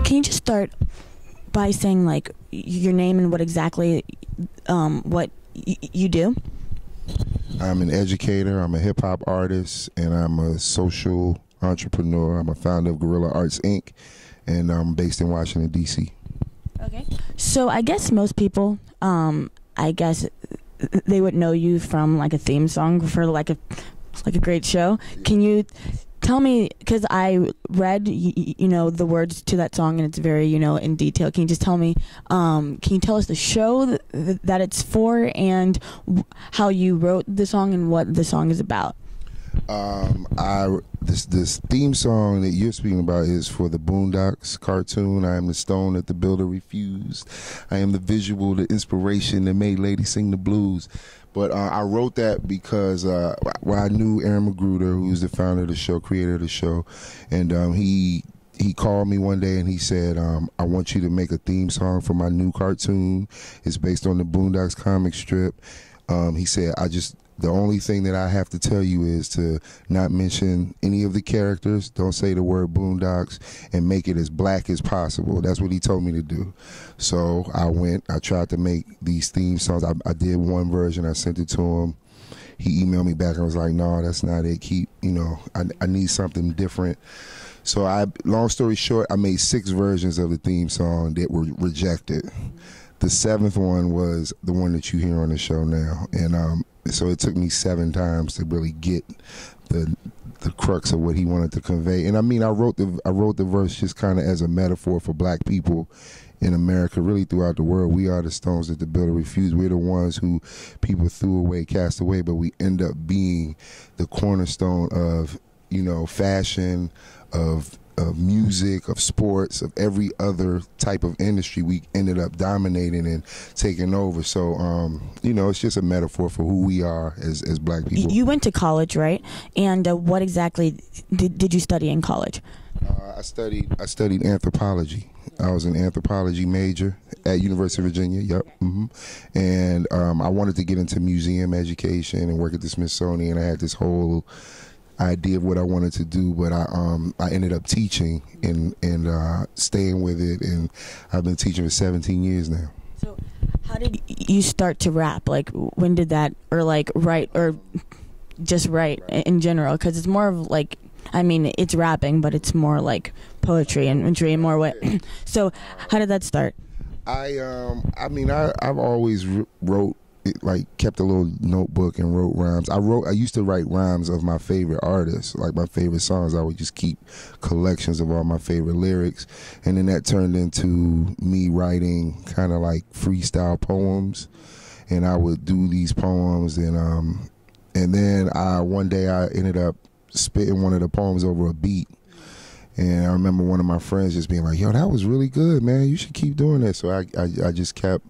can you just start by saying like your name and what exactly what you do? I'm an educator, I'm a hip-hop artist, and I'm a social entrepreneur. I'm a founder of Guerrilla Arts, Inc., and I'm based in Washington, D.C. Okay. So I guess most people, I guess they would know you from like a theme song for like a great show. Can you tell me, because I read the words to that song and it's very in detail. Can you just tell me, can you tell us the show that it's for and how you wrote the song and what the song is about? This theme song that you're speaking about is for the Boondocks cartoon. I am the stone that the builder refused. I am the visual, the inspiration that made ladies sing the blues. But I wrote that because I knew Aaron Magruder, who's the founder of the show, creator of the show, and he called me one day and he said, I want you to make a theme song for my new cartoon. It's based on the Boondocks comic strip. He said, the only thing that I have to tell you is to not mention any of the characters. Don't say the word Boondocks, and make it as black as possible. That's what he told me to do. So I tried to make these theme songs. I did one version. I sent it to him. He emailed me back and was like, no, that's not it. I need something different. So long story short, I made 6 versions of the theme song that were rejected. The 7th one was the one that you hear on the show now. And so it took me 7 times to really get the crux of what he wanted to convey. And I mean, I wrote the verse just kind of as a metaphor for black people in America, really throughout the world. We are the stones that the builder refused. We're the ones who people threw away, cast away, but we end up being the cornerstone of, fashion, of music, of sports, of every other type of industry. We ended up dominating and taking over. So, it's just a metaphor for who we are as black people. You went to college, right? And what exactly did you study in college? I studied anthropology. I was an anthropology major at University of Virginia. Yep. And I wanted to get into museum education and work at the Smithsonian. I had this whole idea of what I wanted to do, but I ended up teaching and staying with it, and I've been teaching for 17 years now. So how did you start to rap? Like, when did that, or like write, or just write in general? Because it's more of like, I mean, it's rapping, but it's more like poetry and more way. So how did that start? I've always wrote, kept a little notebook and wrote rhymes. I used to write rhymes of my favorite artists, like my favorite songs. I would just keep collections of all my favorite lyrics, and then that turned into me writing kind of like freestyle poems, and I would do these poems, and then one day I ended up spitting one of the poems over a beat. And I remember one of my friends just being like, yo, that was really good, man. You should keep doing that. So I just kept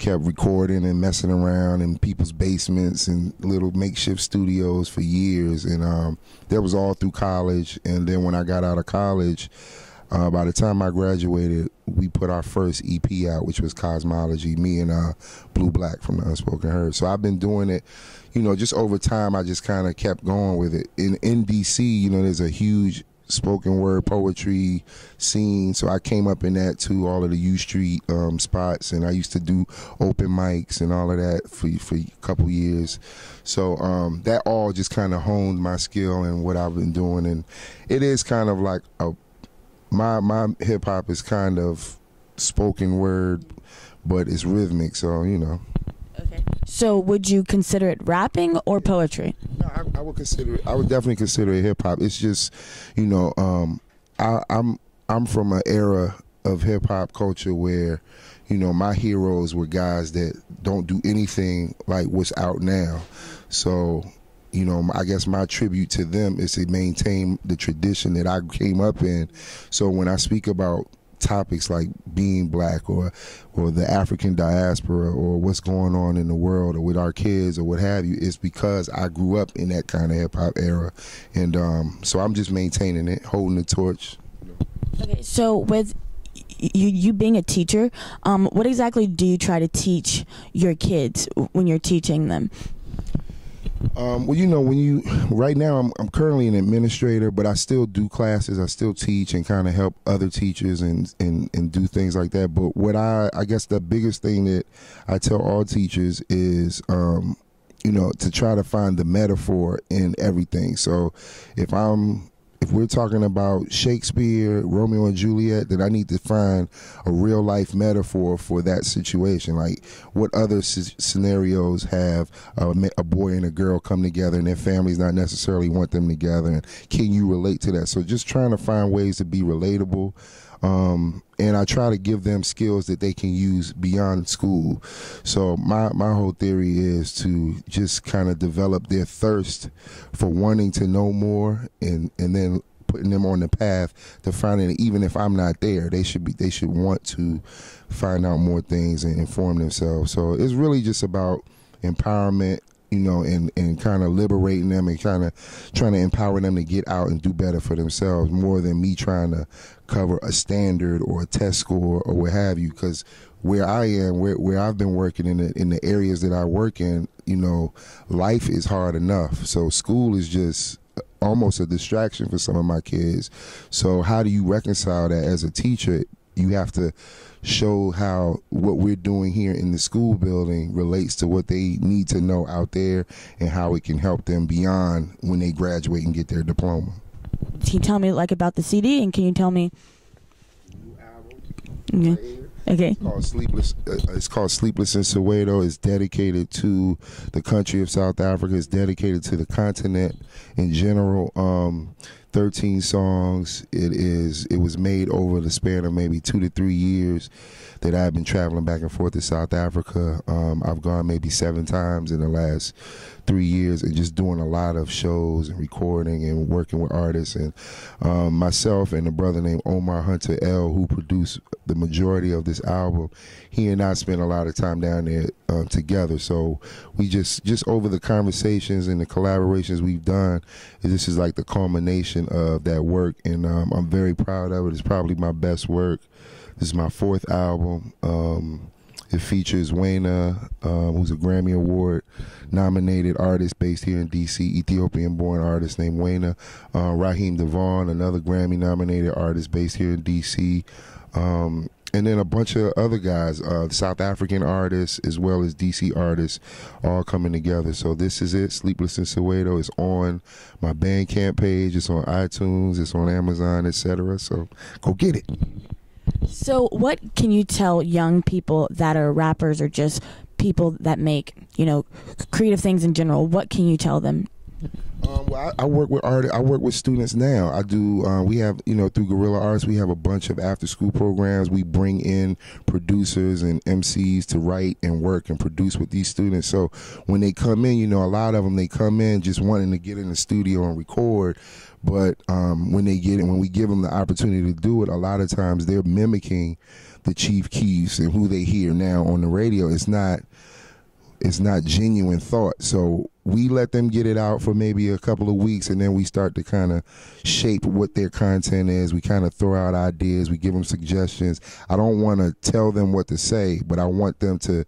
recording and messing around in people's basements and little makeshift studios for years. And that was all through college. And then when I got out of college, by the time I graduated, we put our first EP out, which was Cosmology, me and Blue Black from the Unspoken Herd. So I've been doing it, just over time. I just kind of kept going with it. In DC, there's a huge spoken word poetry scene, so I came up in that too, all of the U Street spots, and I used to do open mics and all of that for a couple years. So that all just kind of honed my skill and what I've been doing, and it is kind of like my hip hop is kind of spoken word, but it's rhythmic, so Okay. So would you consider it rapping or poetry? No, I would consider it. I would definitely consider it hip hop. It's just, I'm from an era of hip hop culture where, my heroes were guys that don't do anything like what's out now. So, I guess my tribute to them is to maintain the tradition that I came up in. So when I speak about topics like being black or the African diaspora or what's going on in the world or with our kids or what have you, it's because I grew up in that kind of hip-hop era. And so I'm just maintaining it, holding the torch. Okay, so with you being a teacher, what exactly do you try to teach your kids when you're teaching them? Well, you know, right now I'm currently an administrator, but I still do classes. I still teach and kind of help other teachers and do things like that. But what I guess the biggest thing that I tell all teachers is, you know, to try to find the metaphor in everything. So if we're talking about Shakespeare, Romeo and Juliet, then I need to find a real life metaphor for that situation. Like, what other scenarios have a boy and a girl come together and their families not necessarily want them together? And can you relate to that? So just trying to find ways to be relatable. And I try to give them skills that they can use beyond school. So my whole theory is to just kind of develop their thirst for wanting to know more, and then putting them on the path to finding it. Even if I'm not there, they should want to find out more things and inform themselves. So it's really just about empowerment, you know, and kind of liberating them and kind of trying to empower them to get out and do better for themselves, more than me trying to cover a standard or a test score or what have you. Because where I am, where I've been working in the areas that I work in, you know, life is hard enough. So school is just almost a distraction for some of my kids. So how do you reconcile that as a teacher? You have to show how what we're doing here in the school building relates to what they need to know out there, and how it can help them beyond when they graduate and get their diploma. Can you tell me like about the CD, and can you tell me? Okay. It's called Sleepless. It's called Sleepless in Soweto. It's dedicated to the country of South Africa. It's dedicated to the continent in general. 13 songs. It was made over the span of maybe 2 to 3 years that I've been traveling back and forth to South Africa. I've gone maybe 7 times in the last 3 years, and just doing a lot of shows and recording and working with artists. And myself and a brother named Omar Hunter L, who produced the majority of this album, he and I spent a lot of time down there together. So we just over the conversations and the collaborations we've done, this is like the culmination of that work, and I'm very proud of it. It's probably my best work. This is my 4th album. It features Wayna, who's a Grammy Award nominated artist based here in D.C., Ethiopian-born artist named Wayna. Raheem Devon, another Grammy nominated artist based here in D.C. And then a bunch of other guys, South African artists as well as D.C. artists, all coming together. So this is it, Sleepless in Soweto. It's on my Bandcamp page. It's on iTunes. It's on Amazon, etc. So go get it. So what can you tell young people that are rappers or just people that make, you know, creative things in general? What can you tell them? Well, I work with artists. I work with students now. I do. We have, you know, through Guerrilla Arts, we have a bunch of after-school programs. We bring in producers and MCs to write and work and produce with these students. So when they come in, you know, a lot of them, they come in just wanting to get in the studio and record. But when we give them the opportunity to do it, a lot of times they're mimicking the Chief Keefs and who they hear now on the radio. It's not genuine thought. So we let them get it out for maybe a couple of weeks, and then we start to kind of shape what their content is. We kind of throw out ideas. We give them suggestions. I don't want to tell them what to say, but I want them to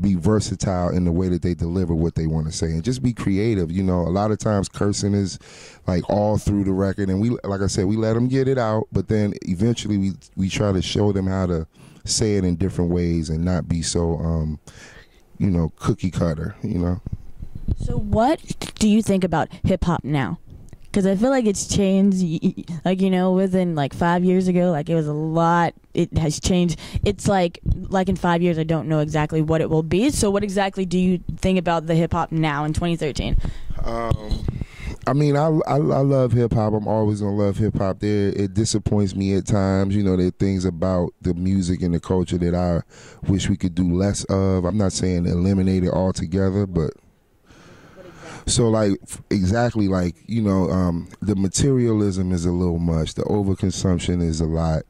be versatile in the way that they deliver what they want to say, and just be creative. You know, a lot of times cursing is like all through the record, and we, like I said, we let them get it out, but then eventually we try to show them how to say it in different ways and not be so you know, cookie cutter, you know. So what do you think about hip hop now? Because I feel like it's changed, like, you know, within like 5 years ago, like it was a lot. It has changed. It's like in 5 years, I don't know exactly what it will be. So what exactly do you think about the hip hop now in 2013? I mean, I love hip hop. I'm always gonna love hip hop. It disappoints me at times. You know, there are things about the music and the culture that I wish we could do less of. I'm not saying eliminate it altogether, but so like exactly like, you know, the materialism is a little much. The overconsumption is a lot.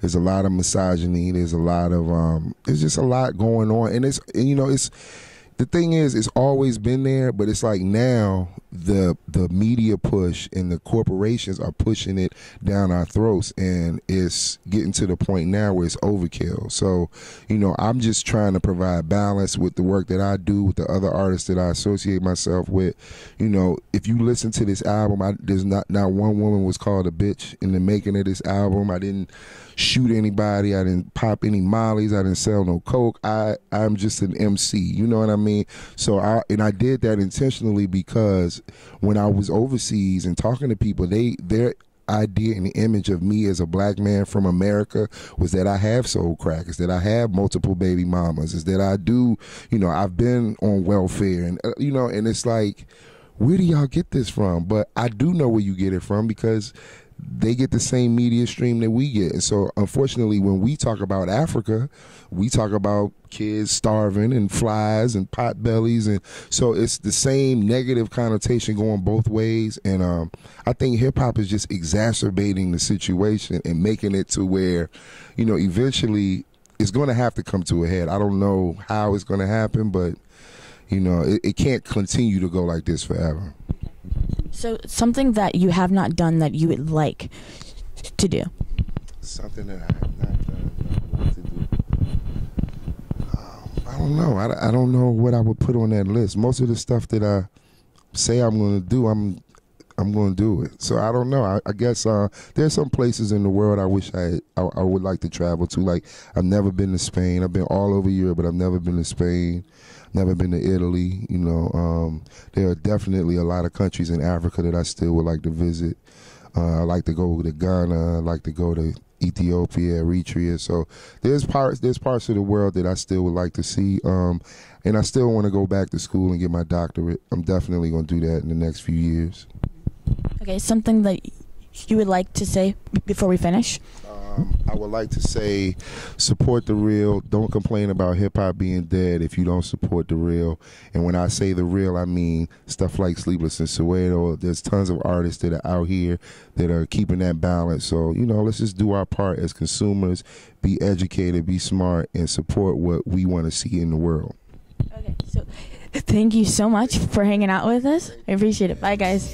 There's a lot of misogyny. There's a lot of there's just a lot going on, and you know, it's. The thing is, it's always been there, but it's like now the media push and the corporations are pushing it down our throats, and it's getting to the point now where it's overkill. So, you know, I'm just trying to provide balance with the work that I do, with the other artists that I associate myself with. You know, if you listen to this album, there's not one woman was called a bitch in the making of this album. I didn't shoot anybody. I didn't pop any mollies. I didn't sell no coke. I'm just an MC. You know what I mean? So I did that intentionally because when I was overseas and talking to people, their idea and the image of me as a black man from America was that I have sold crack, is that I have multiple baby mamas, is that I do, you know, I've been on welfare, and you know, and it's like, where do y'all get this from? But I do know where you get it from, because they get the same media stream that we get. And so unfortunately, when we talk about Africa, we talk about kids starving and flies and pot bellies, and so it's the same negative connotation going both ways. And I think hip hop is just exacerbating the situation and making it to where, you know, eventually it's going to have to come to a head. I don't know how it's going to happen, but you know, it can't continue to go like this forever. So something that you have not done that you would like to do? Something that I have not done that I want to do. I don't know. I don't know what I would put on that list. Most of the stuff that I say I'm going to do, I'm going to do it. So I don't know. I guess there's some places in the world I wish I would like to travel to. Like, I've never been to Spain. I've been all over Europe, but I've never been to Spain. Never been to Italy. You know, there are definitely a lot of countries in Africa that I still would like to visit. I like to go to Ghana. I like to go to Ethiopia, Eritrea. So there's parts of the world that I still would like to see. And I still want to go back to school and get my doctorate. I'm definitely going to do that in the next few years. Okay, something that you would like to say before we finish? I would like to say, support the real. Don't complain about hip-hop being dead if you don't support the real. And when I say the real, I mean stuff like Sleepless and Soweto. There's tons of artists that are out here that are keeping that balance. So, you know, let's just do our part as consumers, be educated, be smart, and support what we want to see in the world. Okay, so thank you so much for hanging out with us. I appreciate it. Bye, guys.